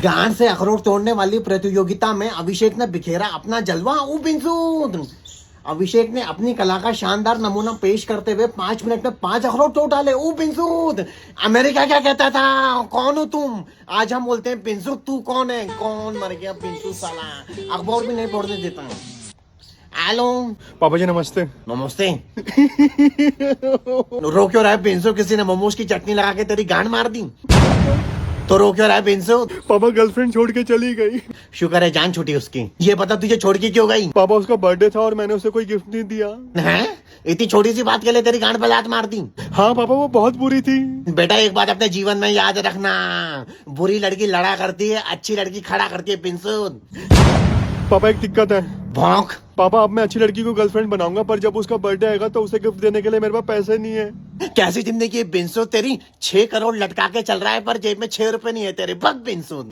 गांड से अखरोट तोड़ने वाली प्रतियोगिता में अभिषेक ने बिखेरा अपना जलवा। ओ बिंसू, अभिषेक ने अपनी कला का शानदार नमूना पेश करते हुए 5 मिनट में 5 अखरोट तोड़ डाले। ओ बिंसू, अमेरिका क्या कहता था, कौन हो तुम? आज हम बोलते हैं बिंसू तू कौन है? कौन मर गया बिंसू साला, अखबार भी नहीं पढ़ने देता। हेलो पापा जी नमस्ते। नमस्ते। रो क्यों रहा है बिंसू? किसी ने मोमोज की चटनी लगा के तेरी गांड मार दी तो रो क्यों रहा है बिंसू? पापा गर्लफ्रेंड छोड़ के चली गई। शुक्र है जान छूटी उसकी। ये पता तुझे छोड़ के क्यों गई? पापा उसका बर्थडे था और मैंने उसे कोई गिफ्ट नहीं दिया। हैं? इतनी छोटी सी बात के लिए तेरी गांड पे लात मार दी? हाँ पापा वो बहुत बुरी थी। बेटा एक बात अपने जीवन में याद रखना, बुरी लड़की लड़ा करती है, अच्छी लड़की खड़ा करती है बिंसू। पापा एक दिक्कत है। भौंक। पापा अब मैं अच्छी लड़की को गर्लफ्रेंड बनाऊंगा, पर जब उसका बर्थडे आएगा तो उसे गिफ्ट देने के लिए मेरे पास पैसे नहीं है। कैसी जिंदगी है बिंसू तेरी? 6 करोड़ लटका के चल रहा है पर जेब में 6 रुपए नहीं है तेरे। भग बिंसू।